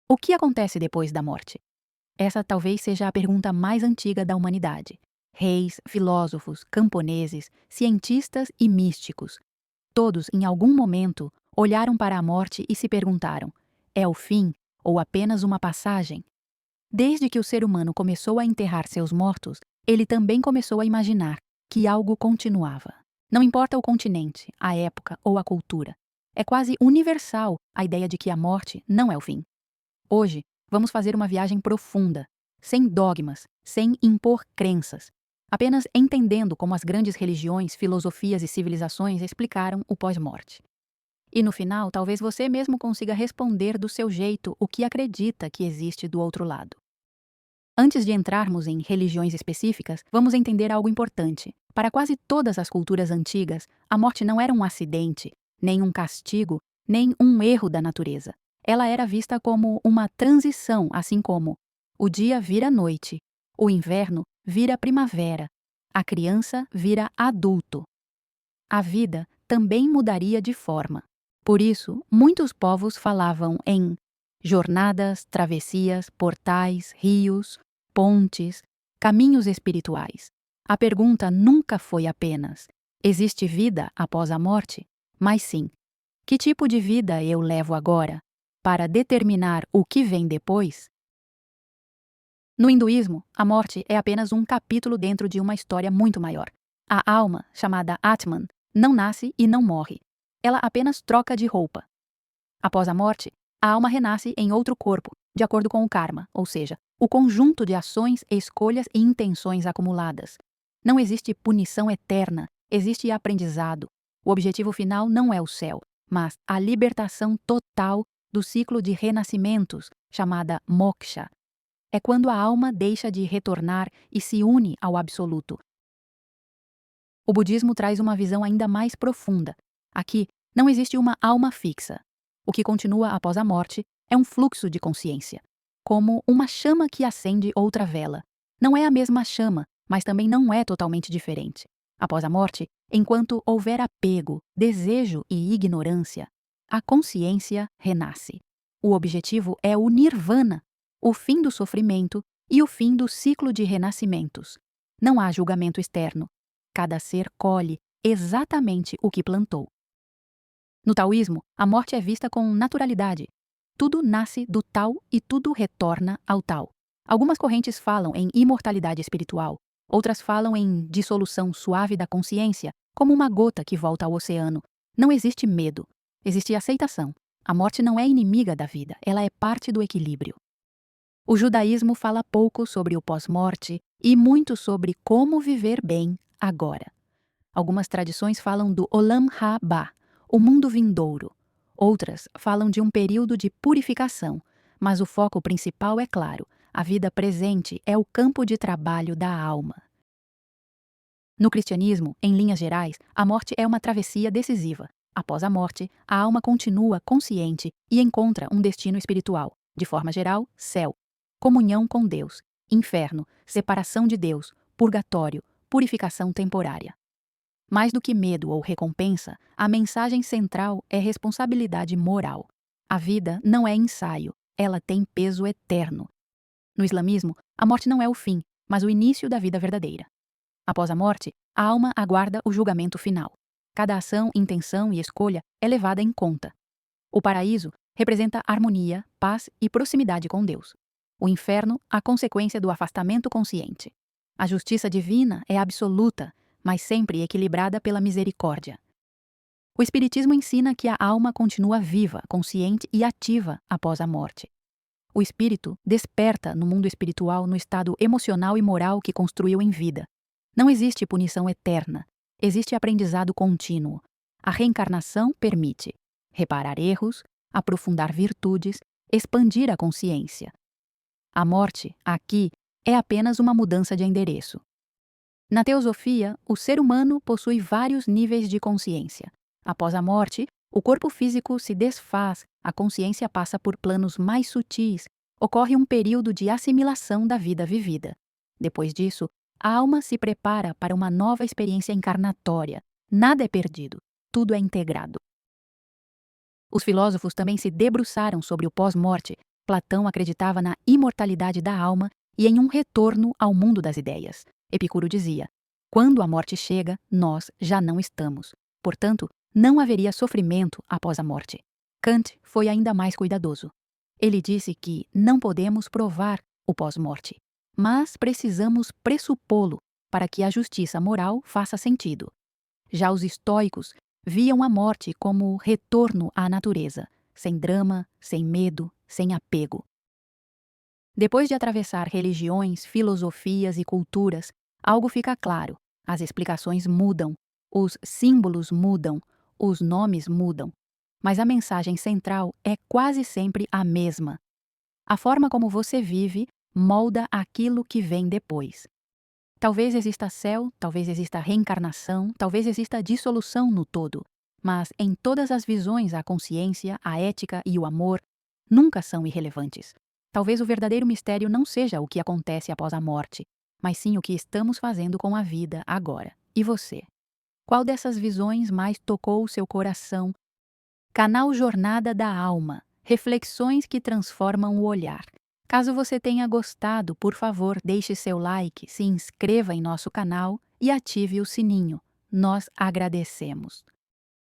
O que acontece depois da morte? Essa talvez seja a pergunta mais antiga da humanidade. Reis, filósofos, camponeses, cientistas e místicos, todos, em algum momento, olharam para a morte e se perguntaram: é o fim ou apenas uma passagem? Desde que o ser humano começou a enterrar seus mortos, ele também começou a imaginar que algo continuava. Não importa o continente, a época ou a cultura. É quase universal a ideia de que a morte não é o fim. Hoje, vamos fazer uma viagem profunda, sem dogmas, sem impor crenças, apenas entendendo como as grandes religiões, filosofias e civilizações explicaram o pós-morte. E no final, talvez você mesmo consiga responder do seu jeito o que acredita que existe do outro lado. Antes de entrarmos em religiões específicas, vamos entender algo importante. Para quase todas as culturas antigas, a morte não era um acidente, nem um castigo, nem um erro da natureza. Ela era vista como uma transição, assim como o dia vira noite, o inverno vira primavera, a criança vira adulto. A vida também mudaria de forma. Por isso, muitos povos falavam em jornadas, travessias, portais, rios, pontes, caminhos espirituais. A pergunta nunca foi apenas: existe vida após a morte? Mas sim: que tipo de vida eu levo agora, para determinar o que vem depois? No hinduísmo, a morte é apenas um capítulo dentro de uma história muito maior. A alma, chamada Atman, não nasce e não morre. Ela apenas troca de roupa. Após a morte, a alma renasce em outro corpo, de acordo com o karma, ou seja, o conjunto de ações, escolhas e intenções acumuladas. Não existe punição eterna, existe aprendizado. O objetivo final não é o céu, mas a libertação total do ciclo de renascimentos, chamada moksha. É quando a alma deixa de retornar e se une ao absoluto. O budismo traz uma visão ainda mais profunda. Aqui, não existe uma alma fixa. O que continua após a morte é um fluxo de consciência, como uma chama que acende outra vela. Não é a mesma chama, mas também não é totalmente diferente. Após a morte, enquanto houver apego, desejo e ignorância, a consciência renasce. O objetivo é o nirvana, o fim do sofrimento e o fim do ciclo de renascimentos. Não há julgamento externo. Cada ser colhe exatamente o que plantou. No taoísmo, a morte é vista com naturalidade. Tudo nasce do Tao e tudo retorna ao Tao. Algumas correntes falam em imortalidade espiritual, outras falam em dissolução suave da consciência, como uma gota que volta ao oceano. Não existe medo, existe aceitação. A morte não é inimiga da vida, ela é parte do equilíbrio. O judaísmo fala pouco sobre o pós-morte e muito sobre como viver bem agora. Algumas tradições falam do Olam Haba, o mundo vindouro. Outras falam de um período de purificação, mas o foco principal é claro: a vida presente é o campo de trabalho da alma. No cristianismo, em linhas gerais, a morte é uma travessia decisiva. Após a morte, a alma continua consciente e encontra um destino espiritual. De forma geral, céu, comunhão com Deus, inferno, separação de Deus, purgatório, purificação temporária. Mais do que medo ou recompensa, a mensagem central é responsabilidade moral. A vida não é ensaio, ela tem peso eterno. No islamismo, a morte não é o fim, mas o início da vida verdadeira. Após a morte, a alma aguarda o julgamento final. Cada ação, intenção e escolha é levada em conta. O paraíso representa harmonia, paz e proximidade com Deus. O inferno, a consequência do afastamento consciente. A justiça divina é absoluta, mas sempre equilibrada pela misericórdia. O Espiritismo ensina que a alma continua viva, consciente e ativa após a morte. O espírito desperta no mundo espiritual no estado emocional e moral que construiu em vida. Não existe punição eterna, existe aprendizado contínuo. A reencarnação permite reparar erros, aprofundar virtudes, expandir a consciência. A morte, aqui, é apenas uma mudança de endereço. Na teosofia, o ser humano possui vários níveis de consciência. Após a morte, o corpo físico se desfaz, a consciência passa por planos mais sutis, ocorre um período de assimilação da vida vivida. Depois disso, a alma se prepara para uma nova experiência encarnatória. Nada é perdido, tudo é integrado. Os filósofos também se debruçaram sobre o pós-morte, Platão acreditava na imortalidade da alma e em um retorno ao mundo das ideias. Epicuro dizia: quando a morte chega, nós já não estamos. Portanto, não haveria sofrimento após a morte. Kant foi ainda mais cuidadoso. Ele disse que não podemos provar o pós-morte, mas precisamos pressupô-lo para que a justiça moral faça sentido. Já os estoicos viam a morte como retorno à natureza, sem drama, sem medo, sem apego. Depois de atravessar religiões, filosofias e culturas, algo fica claro: as explicações mudam, os símbolos mudam, os nomes mudam, mas a mensagem central é quase sempre a mesma. A forma como você vive molda aquilo que vem depois. Talvez exista céu, talvez exista reencarnação, talvez exista dissolução no todo, mas em todas as visões a consciência, a ética e o amor nunca são irrelevantes. Talvez o verdadeiro mistério não seja o que acontece após a morte, mas sim o que estamos fazendo com a vida agora. E você? Qual dessas visões mais tocou o seu coração? Canal Jornada da Alma. Reflexões que transformam o olhar. Caso você tenha gostado, por favor, deixe seu like, se inscreva em nosso canal e ative o sininho. Nós agradecemos.